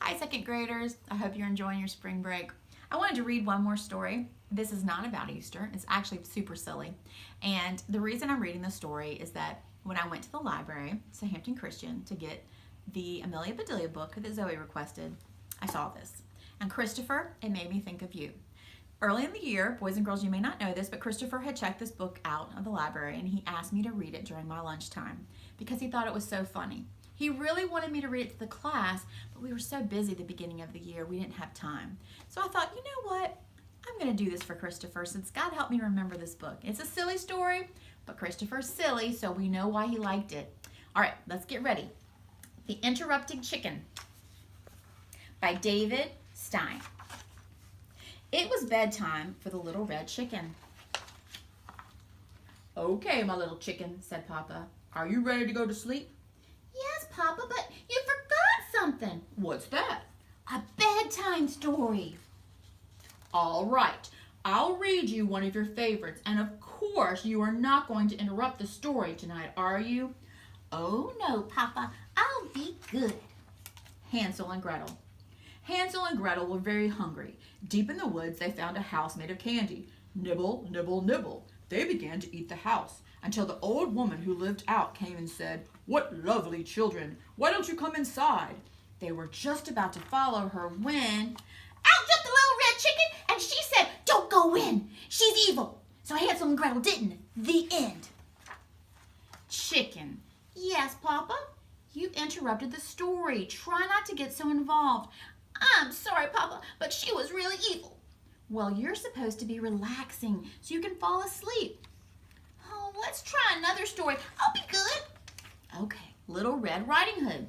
Hi, second graders. I hope you're enjoying your spring break. I wanted to read one more story. This is not about Easter. It's actually super silly. And the reason I'm reading this story is that when I went to the library, Southampton Christian, to get the Amelia Bedelia book that Zoe requested, I saw this. And Christopher, it made me think of you. Early in the year, boys and girls, you may not know this, but Christopher had checked this book out of the library and he asked me to read it during my lunchtime because he thought it was so funny. He really wanted me to read it to the class, but we were so busy at the beginning of the year, we didn't have time. So I thought, you know what? I'm going to do this for Christopher since God helped me remember this book. It's a silly story, but Christopher's silly, so we know why he liked it. All right, let's get ready. The Interrupted Chicken by David Stein. It was bedtime for the little red chicken. Okay, my little chicken, said Papa. Are you ready to go to sleep? Yes, Papa, but you forgot something. What's that? A bedtime story. All right, I'll read you one of your favorites, and of course you are not going to interrupt the story tonight, are you? Oh, no, Papa, I'll be good. Hansel and Gretel. Hansel and Gretel were very hungry. Deep in the woods, they found a house made of candy. Nibble, nibble, nibble. They began to eat the house until the old woman who lived out came and said, "What lovely children! Why don't you come inside?" They were just about to follow her when... Out jumped the little red chicken, and she said, "Don't go in. She's evil." So Hansel and Gretel didn't. The end. Chicken. Yes, Papa? You interrupted the story. Try not to get so involved. I'm sorry, Papa, but she was really evil. Well, you're supposed to be relaxing so you can fall asleep. Oh, let's try another story. I'll be good. Okay, Little Red Riding Hood.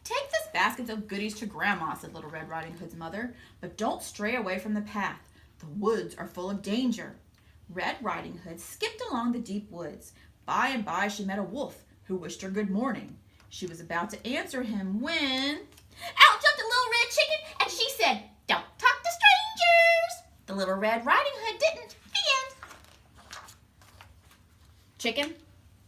Take this basket of goodies to Grandma, said Little Red Riding Hood's mother, but don't stray away from the path. The woods are full of danger. Red Riding Hood skipped along the deep woods. By and by she met a wolf who wished her good morning. She was about to answer him when... Out jumped a little red chicken, and she said, "Don't talk to strangers." The Little Red Riding Hood didn't. The end. Chicken?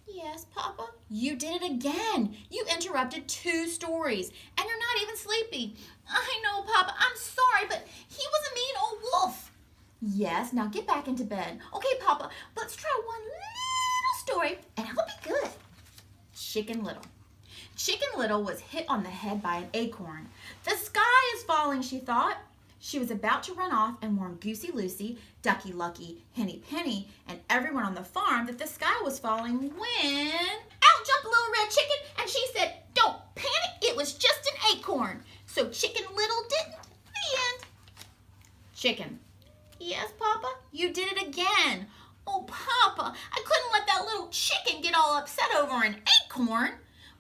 Yes, Papa? You did it again. You interrupted 2 stories, and you're not even sleepy. I know, Papa. I'm sorry, but he was a mean old wolf. Yes, now get back into bed. Okay, Papa, let's try one little story, and I'll be good. Chicken Little. Chicken Little was hit on the head by an acorn. The sky is falling, she thought. She was about to run off and warn Goosey Lucy, Ducky Lucky, Henny Penny, and everyone on the farm that the sky was falling when... Out jumped a little red chicken, and she said, "Don't panic, it was just an acorn." So Chicken Little didn't. The end. Chicken. Yes, Papa? You did it again. Oh, Papa, I couldn't let that little chicken get all upset over an acorn.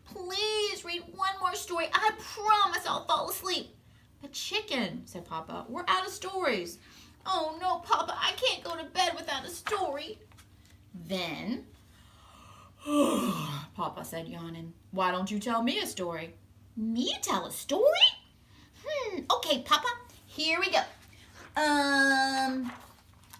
Please read one more story. I promise I'll fall asleep. But Chicken, said Papa, we're out of stories. Oh, no, Papa, I can't go to bed without a story. Then, Papa said, yawning, why don't you tell me a story? Me tell a story? Okay, Papa, here we go.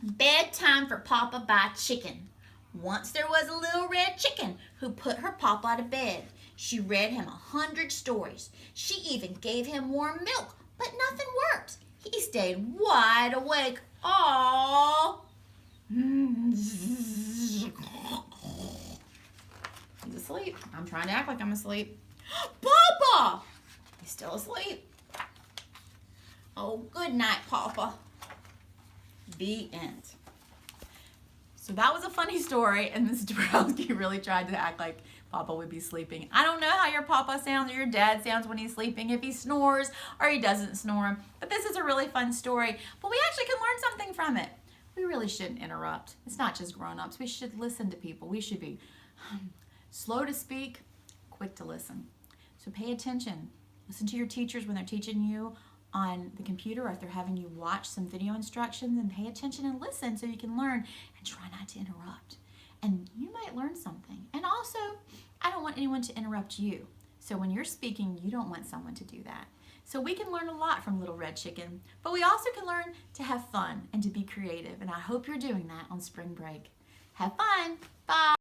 Bedtime for Papa by Chicken. Once there was a little red chicken who put her papa to bed. She read him 100 stories. She even gave him warm milk, but nothing worked. He stayed wide awake all... He's asleep. I'm trying to act like I'm asleep. Papa! He's still asleep. Oh, good night, Papa. The end. So that was a funny story, and Mrs. Dabrowski really tried to act like Papa would be sleeping. I don't know how your Papa sounds or your dad sounds when he's sleeping, if he snores or he doesn't snore, but this is a really fun story. But we actually can learn something from it. We really shouldn't interrupt. It's not just grown-ups. We should listen to people. We should be slow to speak, quick to listen. So pay attention. Listen to your teachers when they're teaching you on the computer or if they're having you watch some video instructions, and pay attention and listen so you can learn and try not to interrupt. And you might learn something. And also, I don't want anyone to interrupt you. So when you're speaking, you don't want someone to do that. So we can learn a lot from Little Red Chicken, but we also can learn to have fun and to be creative. And I hope you're doing that on spring break. Have fun. Bye.